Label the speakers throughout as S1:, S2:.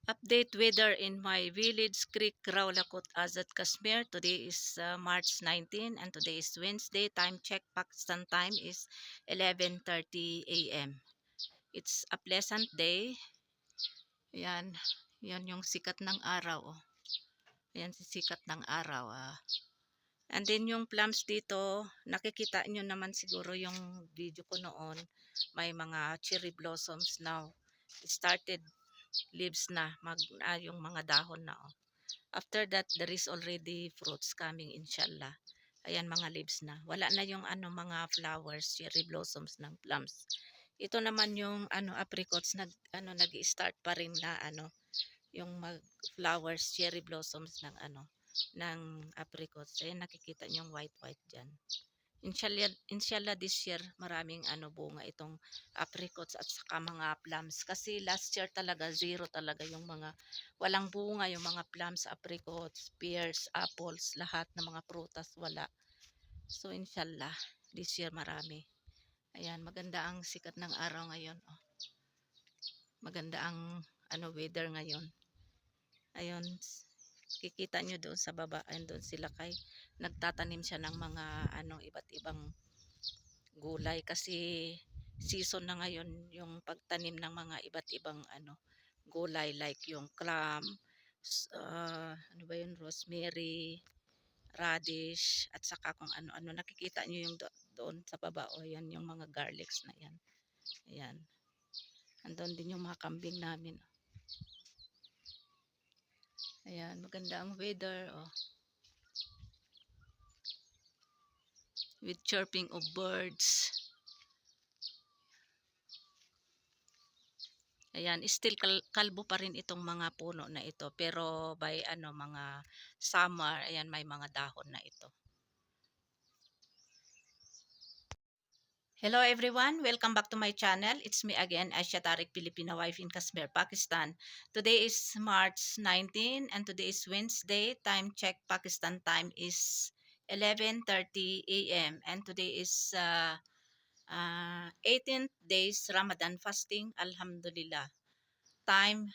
S1: Update weather in my village, Creek, Rawlakot, Azad, Kashmir. Today is March 19 and today is Wednesday. Time check Pakistan time is 11:30 a.m. It's a pleasant day. Yan, yan yung sikat ng araw. Oh. Yan si sikat ng araw. And then yung plums dito, nakikita nyo naman siguro yung video ko noon. May mga cherry blossoms now. It started leaves na, yung mga dahon na. Oh. After that, there is already fruits coming inshallah. Ayan mga leaves na. Wala na yung mga flowers, cherry blossoms ng plums. Ito naman yung apricots nag-start pa rin na yung mag flowers, cherry blossoms ng apricots. Ayan nakikita niyo yung white diyan. Inshallah this year maraming bunga itong apricots at saka mga plums kasi last year talaga zero talaga yung mga walang bunga yung mga plums, apricots, pears, apples, lahat ng mga prutas wala. So inshallah this year marami. Ayan maganda ang sikat ng araw ngayon. Oh. Maganda ang weather ngayon. Ayun kikita nyo doon sa baba and doon sila kay nagtatanim siya ng mga iba't ibang gulay kasi season na ngayon yung pagtanim ng mga iba't ibang gulay like yung clam, ano ba yun, rosemary, radish at saka kung ano-ano nakikita nyo yung doon sa baba o yan yung mga garlics na yan. Ayan. Andun din yung mga kambing namin. Ayan, maganda ang weather. Oh. With chirping of birds. Ayan, still kalbo pa rin itong mga puno na ito. Pero by mga summer, ayan may mga dahon na ito. Hello everyone, welcome back to my channel. It's me again, Aisha Tariq, Filipina wife in Kashmir, Pakistan. Today is March 19 and today is Wednesday. Time check Pakistan time is 11:30 a.m. and today is 18th days Ramadan fasting. Alhamdulillah. Time,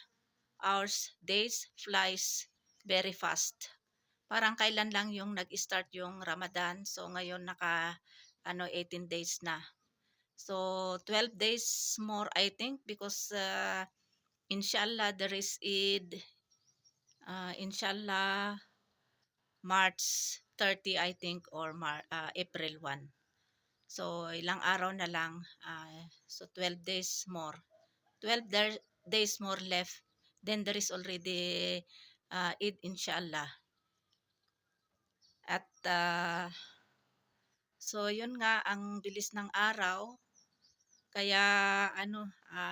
S1: hours, days flies very fast. Parang kailan lang yung nag-start yung Ramadan. So ngayon naka 18 days na. So 12 days more I think because inshallah there is Eid. Inshallah March 30 I think or April 1. So ilang araw na lang. So 12 days more. 12 days more left. Then there is already Eid inshallah. At so yun nga ang bilis ng araw. Kaya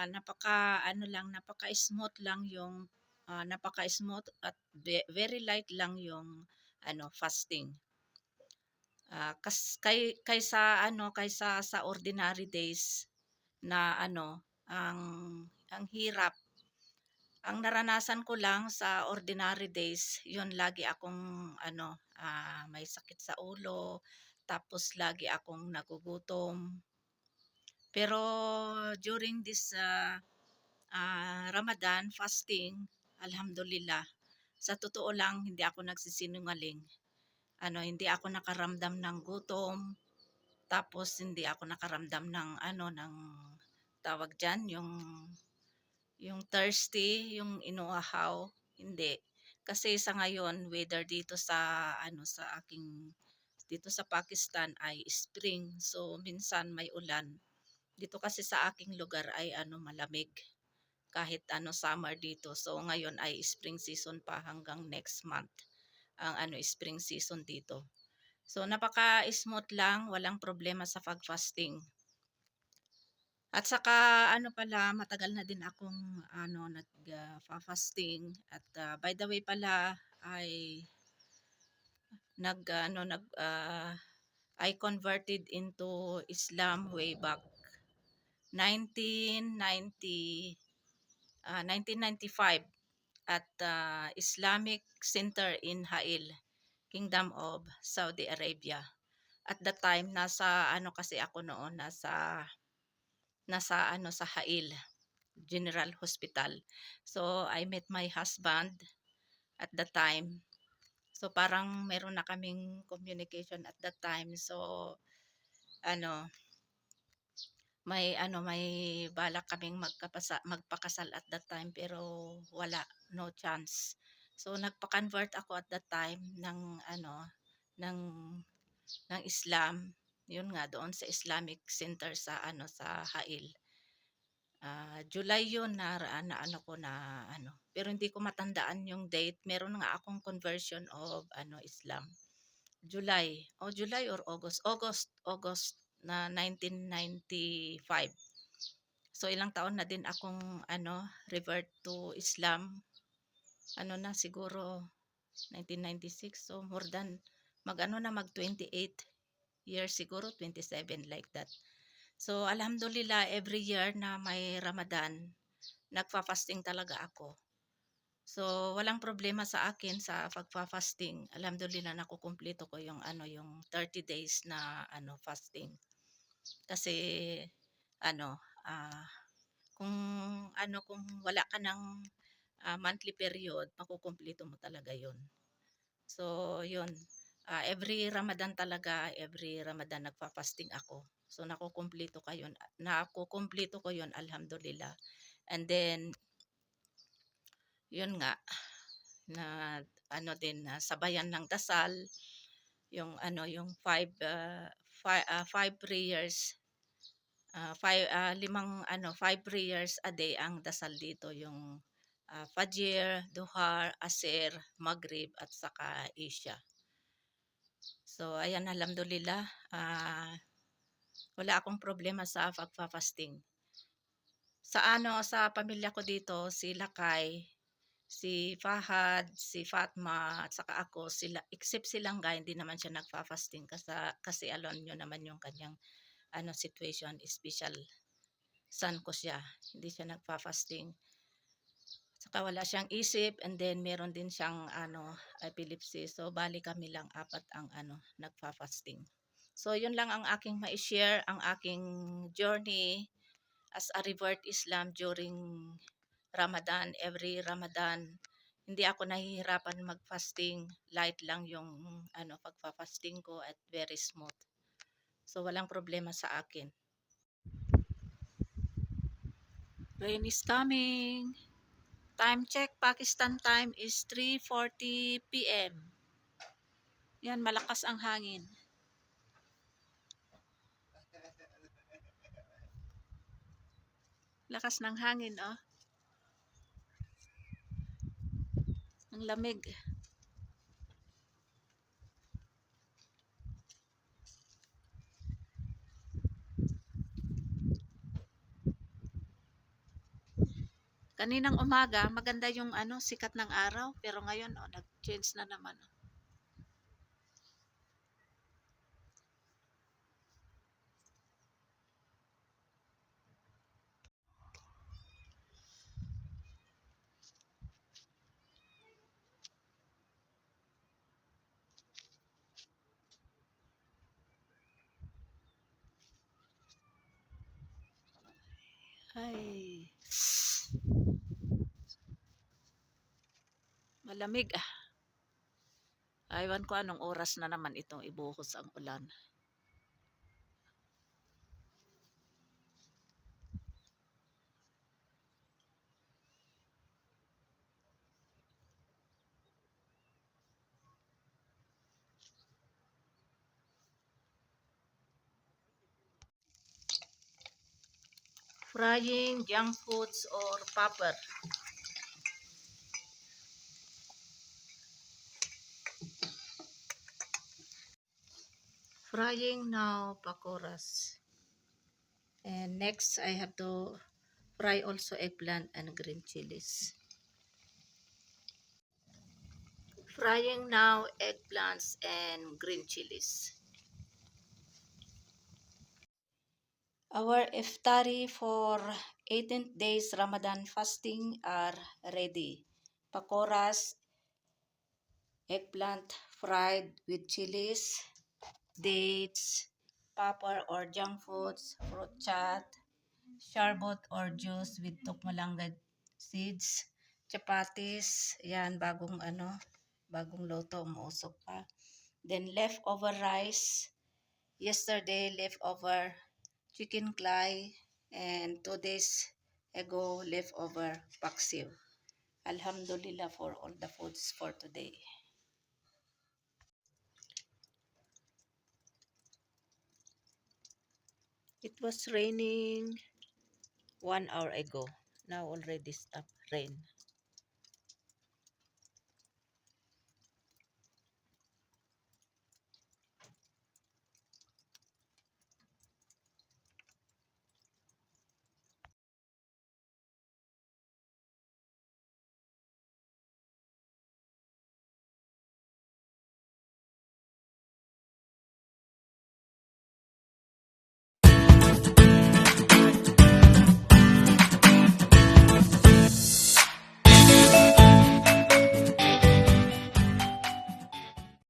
S1: napaka-smooth lang yung napaka-smooth at very light lang yung fasting. Kaysa sa ordinary days na ang hirap. Ang naranasan ko lang sa ordinary days, yun lagi akong may sakit sa ulo, tapos lagi akong nagugutom. Pero during this Ramadan fasting, alhamdulillah, sa totoo lang hindi ako nagsisinungaling. Hindi ako nakaramdam ng gutom, tapos hindi ako nakaramdam ng ng tawag diyan, yung thirsty, yung inuuhaw, hindi. Kasi sa ngayon, weather dito sa sa aking dito sa Pakistan ay spring. So minsan may ulan. Dito kasi sa aking lugar ay malamig. Kahit summer dito. So ngayon ay spring season pa hanggang next month ang spring season dito. So napaka-smooth lang, walang problema sa pag-fasting. At saka pala matagal na din akong nag-fasting at by the way pala ay I converted into Islam way back 1995 at Islamic Center in Hail, Kingdom of Saudi Arabia. At the time nasa kasi ako noon nasa sa Hail General Hospital. So I met my husband at the time. So parang meron na kaming communication at that time. So ano, may balak kaming magpakasal at that time pero wala, no chance. So nagpa-convert ako at that time ng ng Islam. Yun nga doon sa Islamic Center sa sa Hail. July yun na ano ko na pero hindi ko matandaan yung date. Meron nga akong conversion of Islam. July or August na 1995. So ilang taon na din akong revert to Islam. Na siguro 1996. So more than mag 28 years siguro, 27 like that. So alhamdulillah every year na may Ramadan, nagfa-fasting talaga ako. So walang problema sa akin sa pagfa-fasting. Alhamdulillah nakukumpleto ko yung yung 30 days na fasting. Kasi ano ah kung kung wala ka ng monthly period, makukumpleto mo talaga 'yon. So 'yun. Every Ramadan talaga, every Ramadan nagfa-fasting ako. So nakukumpleto ko 'yon, alhamdulillah. And then 'yun nga na din na sabayan ng dasal yung five prayers, five prayers a day ang dasal dito, yung Fajr, Duhar, Asr, Maghrib at saka Isha. So ayan, alhamdulillah, wala akong problema sa pagfa-fasting. Sa pamilya ko dito, si Lakay, si Fahad, si Fatma at saka ako, sila except si Langga, hindi naman siya nagfa-fasting kasi alam nyo naman yung kanyang situation, special son ko siya. Hindi siya nagfa-fasting. Saka wala siyang isip, and then meron din siyang epilepsy. So bali kami lang apat ang nagfa-fasting. So yun lang ang aking ma-share, ang aking journey as a revert Islam during Ramadan, every Ramadan. Hindi ako nahihirapan mag-fasting, light lang yung pagfa-fasting ko at very smooth. So walang problema sa akin. Rain is coming. Time check, Pakistan time is 3:40 p.m. Yan, malakas ang hangin. Lakas ng hangin, oh. Ang lamig. Kaninang umaga, maganda yung sikat ng araw, pero ngayon nag-change na naman. Ay. Malamig ah. Aywan ko anong oras na naman itong ibuhos ang ulan. Frying junk foods or popper. Frying now pakoras. And next I have to fry also eggplant and green chilies. Frying now eggplants and green chilies. Our iftari for 18 days Ramadan fasting are ready. Pakoras, eggplant fried with chilies, dates, popper or junk foods, fruit chat, Sharbot or juice with tukmalanga seeds, chapatis, yan, bagong luto, mausok pa. Then leftover rice, yesterday leftover chicken clay, and 2 days ago leftover paksiw. Alhamdulillah for all the foods for today. It was raining 1 hour ago. Now already stopped rain.